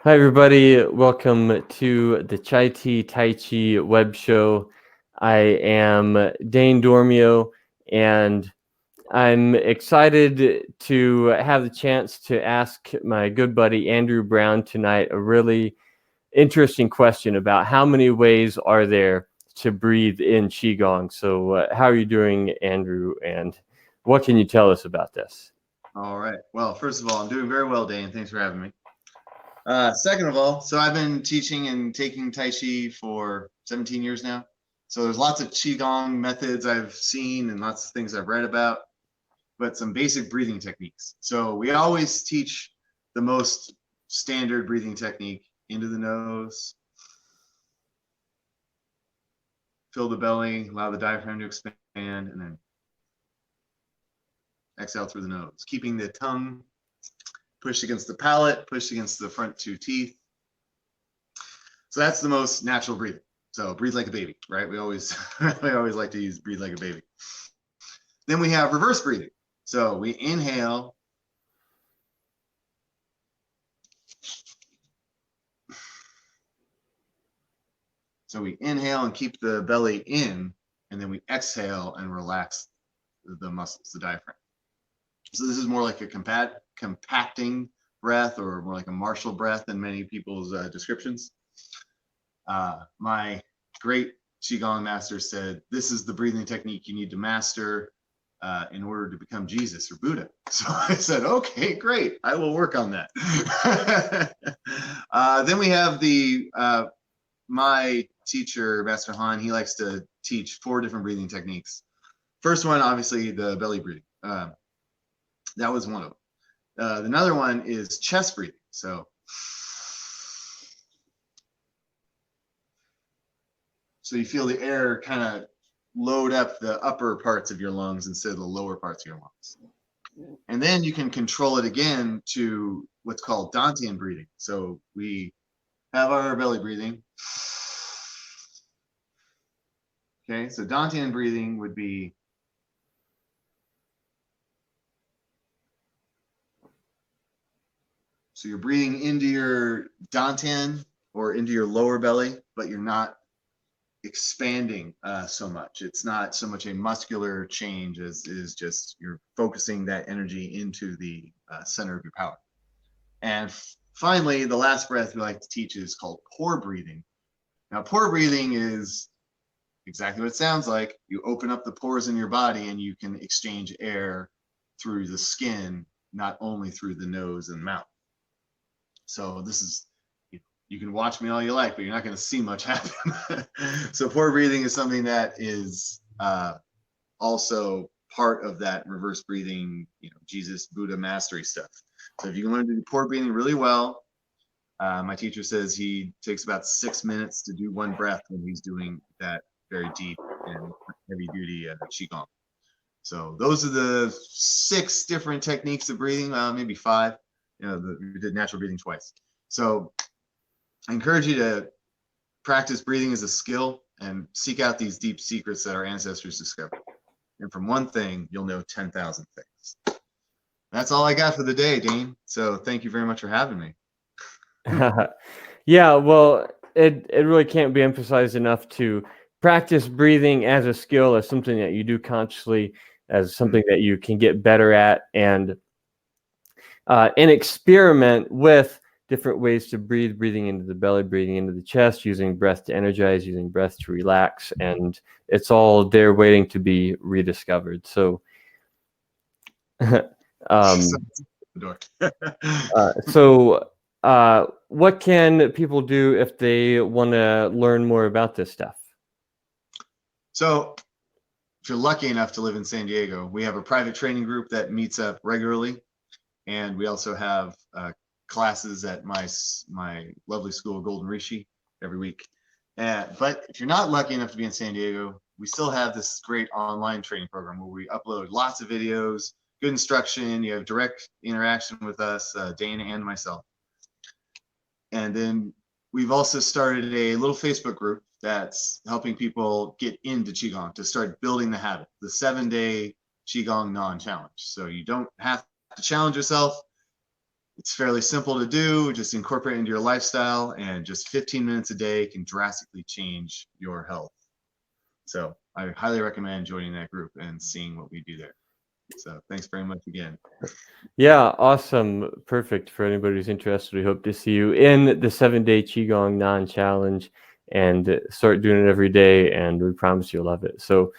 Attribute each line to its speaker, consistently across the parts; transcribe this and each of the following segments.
Speaker 1: Hi, everybody. Welcome to the Chai Tea Tai Chi web show. I am Dane Dormio, and I'm excited to have the chance to ask my good buddy Andrew Brown tonight a really interesting question about how many ways are there to breathe in qigong. So, how are you doing, Andrew? And what can you tell us about this?
Speaker 2: All right. Well, first of all, I'm doing very well, Dane. Thanks for having me. Second of all, so I've been teaching and taking Tai Chi for 17 years now. So there's lots of qigong methods I've seen and lots of things I've read about, but some basic breathing techniques. So we always teach the most standard breathing technique: into the nose, fill the belly, allow the diaphragm to expand, and then exhale through the nose, keeping the tongue pushed against the palate, pushed against the front two teeth. So that's the most natural breathing. So breathe like a baby, right? We always like to use breathe like a baby. Then we have reverse breathing. So we inhale. So we inhale and keep the belly in, and then we exhale and relax the muscles, the diaphragm. So this is more like a compacting breath, or more like a martial breath in many people's descriptions. My great qigong master said, this is the breathing technique you need to master in order to become Jesus or Buddha. So I said, okay, great, I will work on that. Then we have my teacher, Master Han. He likes to teach 4 different breathing techniques. First one, obviously, the belly breathing. That was one of them. Another one is chest breathing. So you feel the air kind of load up the upper parts of your lungs instead of the lower parts of your lungs. And then you can control it again to what's called Dantian breathing. So we have our belly breathing. Okay, so Dantian breathing would be so you're breathing into your Dantian or into your lower belly, but you're not expanding so much. It's not so much a muscular change as is just you're focusing that energy into the center of your power. And finally, the last breath we like to teach is called pore breathing. Now, pore breathing is exactly what it sounds like. You open up the pores in your body and you can exchange air through the skin, not only through the nose and mouth. So this is, you can watch me all you like, but you're not going to see much happen. So pore breathing is something that is also part of that reverse breathing, Jesus, Buddha mastery stuff. So if you can learn to do pore breathing really well, my teacher says he takes about 6 minutes to do one breath when he's doing that very deep and heavy duty qigong. So those are the 6 different techniques of breathing, maybe 5. We did natural breathing twice. So I encourage you to practice breathing as a skill and seek out these deep secrets that our ancestors discovered. And from one thing, you'll know 10,000 things. That's all I got for the day, Dane. So thank you very much for having me.
Speaker 1: Yeah, well, it really can't be emphasized enough to practice breathing as a skill, as something that you do consciously, as something that you can get better at, and experiment with different ways to breathe, breathing into the belly, breathing into the chest, using breath to energize, using breath to relax, and it's all there waiting to be rediscovered. So, what can people do if they want to learn more about this stuff?
Speaker 2: So if you're lucky enough to live in San Diego, we have a private training group that meets up regularly. And we also have classes at my lovely school, Golden Rishi, every week. But if you're not lucky enough to be in San Diego, we still have this great online training program where we upload lots of videos, good instruction. You have direct interaction with us, Dane and myself. And then we've also started a little Facebook group that's helping people get into qigong, to start building the habit, the 7-day qigong non-challenge. So you don't have to challenge yourself. It's fairly simple to do. Just incorporate it into your lifestyle, and just 15 minutes a day can drastically change your health. So I highly recommend joining that group and seeing what we do there. So thanks very much again.
Speaker 1: Yeah, awesome. Perfect for anybody who's interested. We hope to see you in the 7-day Qigong non-challenge and start doing it every day. And we promise you'll love it. So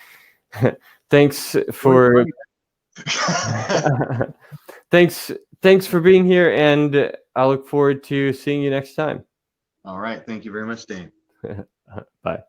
Speaker 1: thanks for thanks for being here. And I look forward to seeing you next time.
Speaker 2: All right. Thank you very much, Dane.
Speaker 1: Bye.